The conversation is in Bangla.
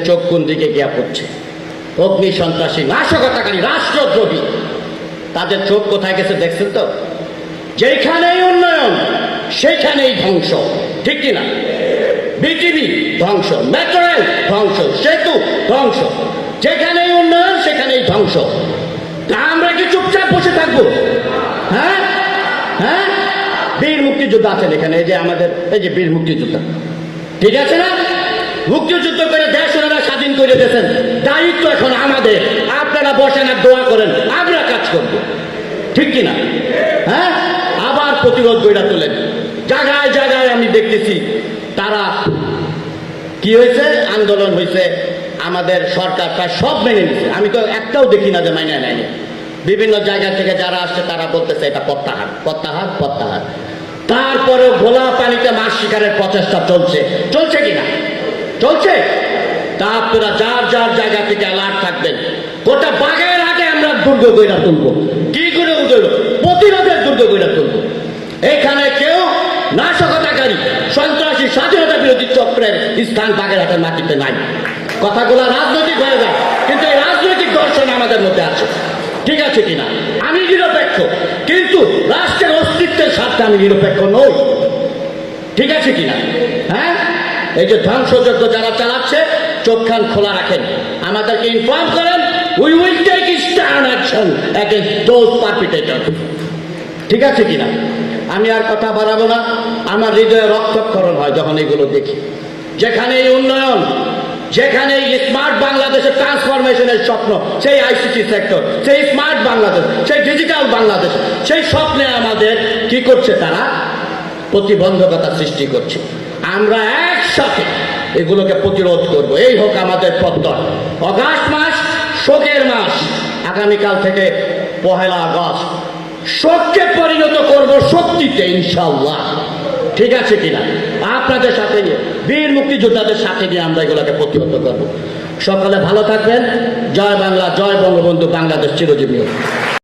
চোখ কোন দিকে গিয়া পড়ছে। অগ্নি সন্ত্রাসী, নাশকতাকারী, রাষ্ট্রদ্রোহী, তাদের চোখ কোথায় গেছে দেখছেন তো? যেখানেই উন্নয়ন সেখানেই ধ্বংস, ঠিক কিনা? বিটিভি ধ্বংস, মেট্রো রেল ধ্বংস, সেতু ধ্বংস, যেখানেই উন্নয়ন সেখানেই ধ্বংস। তা আমরা কি চুপচাপ বসে থাকবো? হ্যাঁ হ্যাঁ, বীর মুক্তিযোদ্ধা আছেন এখানে, এই যে আমাদের এই যে বীর মুক্তিযোদ্ধা, ঠিক আছে না? মুক্তিযুদ্ধ করে দেশ ওনারা স্বাধীন করে দিয়েছেন, দায়িত্ব এখন আমাদের। আপনারা বসেন আর দোয়া করেন, আমরা কাজ করব, ঠিক কিনা? হ্যাঁ, আবার প্রতিরোধ গড়া তোলেন। জায়গায় জায়গায় আমি দেখতেছি তারা কি হয়েছে, আন্দোলন হয়েছে, আমাদের সরকার প্রায় সব মেনে নিচ্ছে। আমি তো একটাও দেখি না যে মাইনে নেয়নি। বিভিন্ন জায়গা থেকে যারা আসছে তারা বলতেছে এটা প্রত্যাহার, প্রত্যাহার, প্রত্যাহার। তারপরেও ঘোলা পানিতে মাছ শিকারের প্রচেষ্টা চলছে, চলছে কিনা? চলছে। তা আপনারা যার যার জায়গা থেকে অ্যালার্ট থাকবেন। গোটা বাগের আগে আমরা দুর্গ গইরা তুলবো। কি করে উঠলো? প্রতিরোধের দুর্গ গইরা তুলবো। এখানে কেউ নাশকতাকারী, সন্ত্রাসী, স্বাধীনতা বিরোধী চক্রের স্থান বাগেরহাটের মাটিতে নাই। কথাগুলো রাজনৈতিক হয়ে যায়, কিন্তু এই রাজনৈতিক দর্শন আমাদের মধ্যে আছে, ঠিক আছে কিনা? আমি নিরপেক্ষ, কিন্তু রাষ্ট্রের অস্তিত্বের স্বার্থে আমি নিরপেক্ষ নই, ঠিক আছে কিনা? হ্যাঁ, এই যে ধ্বংসযজ্ঞ যারা চালাচ্ছে, চোখ কান খোলা রাখেন, আমাদেরকে ইনফর্ম করেন। We will take stern action against those perpetrator, ঠিক আছে কিনা? আমি আর কথা বাড়াবো না। আমার হৃদয়ে রক্তক্ষরণ হয় যখন এগুলো দেখি। যেখানে এই উন্নয়ন, যেখানে এই স্মার্ট বাংলাদেশের ট্রান্সফরমেশনের স্বপ্ন, সেই আইসিটি সেক্টর, সেই স্মার্ট বাংলাদেশ, সেই ডিজিটাল বাংলাদেশ, সেই স্বপ্নে আমাদের কি করছে? তারা প্রতিবন্ধকতা সৃষ্টি করছে। আমরা একসাথে এগুলোকে প্রতিরোধ করব। এই হোক আমাদের প্রত্যয়। অগাস্ট মাস শোকের মাস, আগামীকাল থেকে 1 আগস্ট শোককে পরিণত করব শক্তিতে, ইনশাআল্লাহ, ঠিক আছে কিনা? আপনাদের সাথে নিয়ে, বীর মুক্তিযোদ্ধাদের সাথে নিয়ে আমরা এগুলোকে প্রতিহত করব। সকালে ভালো থাকবেন। জয় বাংলা, জয় বঙ্গবন্ধু, বাংলাদেশ চিরজীবী হোক।